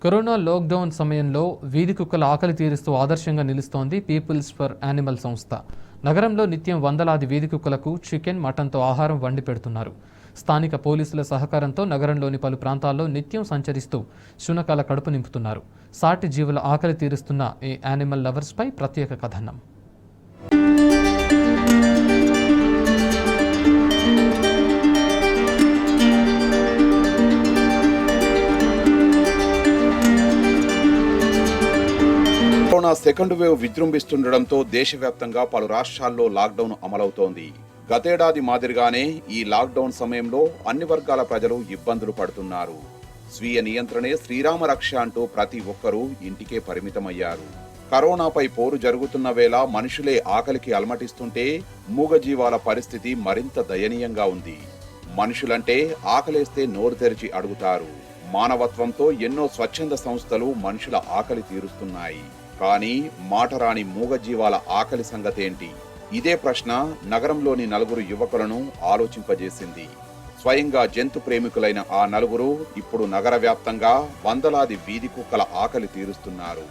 Corona lockdown సమయంలో వీధి కుక్కల ఆకలి తీరుస్తూ ఆదర్శంగా నిలుస్తోంది పీపుల్స్ ఫర్ యానిమల్ సంస్థ. నగరంలో నిత్యం వందలాది వీధి కుక్కలకు చికెన్, మటన్తో ఆహారం వండి పెడుతున్నారు. స్థానిక పోలీసుల సహకారంతో నగరంలోని పలు ప్రాంతాల్లో నిత్యం సంచరిస్తూ శునకాల కడుపు నింపుతున్నారు. సాటి జీవుల ఆకలి తీరుస్తున్న ఈ యానిమల్ లవర్స్పై ప్రత్యేక కథనం. కరోనా సెకండ్ వేవ్ విజృంభిస్తుండటంతో దేశవ్యాప్తంగా పలు రాష్ట్రాల్లో లాక్డౌన్ అమలవుతోంది. గతేడాది మాదిరిగానే ఈ లాక్డౌన్ సమయంలో అన్ని వర్గాల ప్రజలు ఇబ్బందులు పడుతున్నారు. స్వీయ నియంత్రణే శ్రీరామ రక్ష అంటూ ప్రతి ఒక్కరూ ఇంటికే పరిమితమయ్యారు. కరోనాపై పోరు జరుగుతున్న వేళ మనుషులే ఆకలికి అలమటిస్తుంటే మూగజీవాల పరిస్థితి మరింత దయనీయంగా ఉంది. మనుషులంటే ఆకలేస్తే నోరు తెరిచి అడుగుతారు. మానవత్వంతో ఎన్నో స్వచ్ఛంద సంస్థలు మనుషుల ఆకలి తీరుస్తున్నాయి. కానీ మాటరాని మూగజీవాల ఆకలి సంగతేంటి? ఇదే ప్రశ్న నగరంలోని నలుగురు యువకులను ఆలోచింపజేసింది. స్వయంగా జంతు ప్రేమికులైన ఆ నలుగురు ఇప్పుడు నగర వ్యాప్తంగా వందలాది వీధి కుక్కల ఆకలి తీరుస్తున్నారు.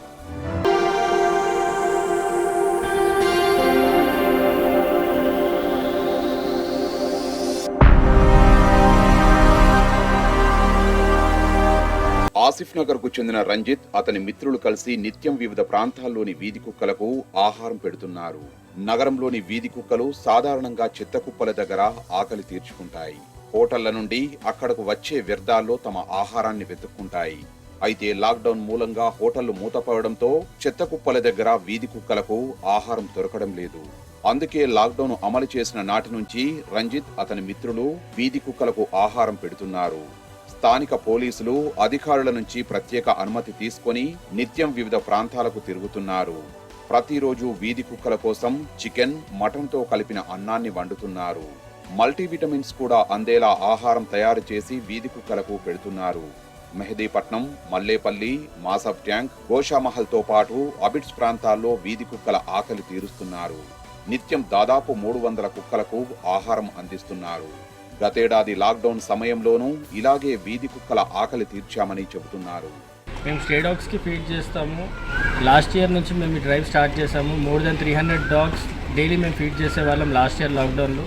ఆసిఫ్ నగర్ కు చెందిన రంజిత్, అతని మిత్రులు కలిసి నిత్యం వివిధ ప్రాంతాల్లోని వీధి కుక్కలకు ఆహారం పెడుతున్నారు. నగరంలోని వీధి కుక్కలు సాధారణంగా చెత్త కుప్పల దగ్గర ఆకలి తీర్చుకుంటాయి. హోటళ్ల నుండి అక్కడకు వచ్చే వ్యర్థాల్లో తమ ఆహారాన్ని వెతుక్కుంటాయి. అయితే లాక్డౌన్ మూలంగా హోటళ్లు మూతపడడంతో చెత్త కుప్పల దగ్గర వీధి కుక్కలకు ఆహారం దొరకడం లేదు. అందుకే లాక్డౌన్ అమలు చేసిన నాటి నుంచి రంజిత్, అతని మిత్రులు వీధి కుక్కలకు ఆహారం పెడుతున్నారు. స్థానిక పోలీసులు అధికారుల నుంచి ప్రత్యేక అనుమతి తీసుకొని నిత్యం వివిధ ప్రాంతాలకు తిరుగుతున్నారు. ప్రతిరోజు వీధి కుక్కల కోసం చికెన్, మటన్తో కలిపిన అన్నాన్ని వండుతున్నారు. మల్టీవిటమిన్స్ కూడా అందేలా ఆహారం తయారు చేసి వీధి కుక్కలకు పెడుతున్నారు. మెహదీపట్నం, మల్లేపల్లి, మాసబ్ ట్యాంక్, గోషామహల్తో పాటు అబిడ్స్ ప్రాంతాల్లో వీధి కుక్కల ఆకలి తీరుస్తున్నారు. నిత్యం దాదాపు 300 కుక్కలకు ఆహారం అందిస్తున్నారు. గతేడాది లాక్డౌన్ సమయంలోనూ ఇలాగే వీధి కుక్కల ఆకలి తీర్చామని చెబుతున్నారు. మేము స్టే డాగ్స్కి ఫీడ్ చేస్తాము. లాస్ట్ ఇయర్ నుంచి మేము ఈ డ్రైవ్ స్టార్ట్ చేసాము. మోర్ దెన్ 300 డాగ్స్ డైలీ మేము ఫీడ్ చేసేవాళ్ళం లాస్ట్ ఇయర్ లాక్డౌన్లో.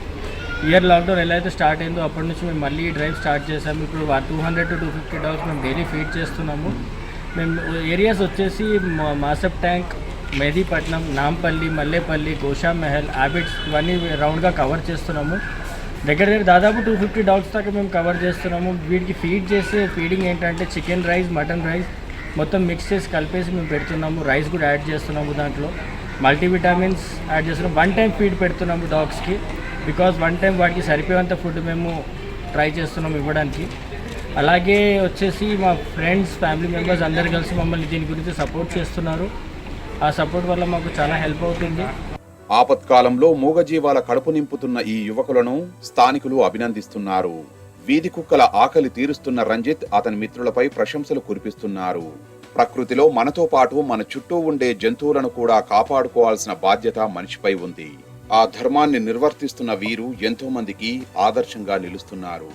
ఇయర్ లాక్డౌన్ ఎలా అయితే స్టార్ట్ అయిందో అప్పటి నుంచి మేము మళ్ళీ ఈ డ్రైవ్ స్టార్ట్ చేసాము. ఇప్పుడు 200 to 250 డాగ్స్ మేము డైలీ ఫీడ్ చేస్తున్నాము. మేము ఏరియాస్ వచ్చేసి మాసబ్ ట్యాంక్, మెహదీపట్నం, నాంపల్లి, మల్లేపల్లి, గోషామహల్, ఆబిడ్స్ ఇవన్నీ రౌండ్గా కవర్ చేస్తున్నాము. దగ్గర దాదాపు 250 డాగ్స్ దాకా మేము కవర్ చేస్తున్నాము. వీటికి ఫీడ్ చేసే ఫీడింగ్ ఏంటంటే చికెన్ రైస్, మటన్ రైస్ మొత్తం మిక్స్ చేసి కలిపేసి మేము పెడుతున్నాము. రైస్ కూడా యాడ్ చేస్తున్నాము. దాంట్లో మల్టీవిటమిన్స్ యాడ్ చేస్తున్నాము. 1 టైం ఫీడ్ పెడుతున్నాము డాగ్స్కి. బికాజ్ 1 టైం వాటికి సరిపోయేంత ఫుడ్ మేము ట్రై చేస్తున్నాము ఇవ్వడానికి. అలాగే వచ్చేసి మా ఫ్రెండ్స్, ఫ్యామిలీ మెంబర్స్ అందరు కలిసి మమ్మల్ని దీని గురించి సపోర్ట్ చేస్తున్నారు. ఆ సపోర్ట్ వల్ల మాకు చాలా హెల్ప్ అవుతుంది. ఆపత్కాలంలో మూగజీవాల కడుపు నింపుతున్న ఈ యువకులను స్థానికులు అభినందిస్తున్నారు. వీధి కుక్కల ఆకలి తీరుస్తున్న రంజిత్, అతని మిత్రులపై ప్రశంసలు కురిపిస్తున్నారు. ప్రకృతిలో మనతో పాటు మన చుట్టూ ఉండే జంతువులను కూడా కాపాడుకోవాల్సిన బాధ్యత మనిషిపై ఉంది. ఆ ధర్మాన్ని నిర్వర్తిస్తున్న వీరు ఎంతో మందికి ఆదర్శంగా నిలుస్తున్నారు.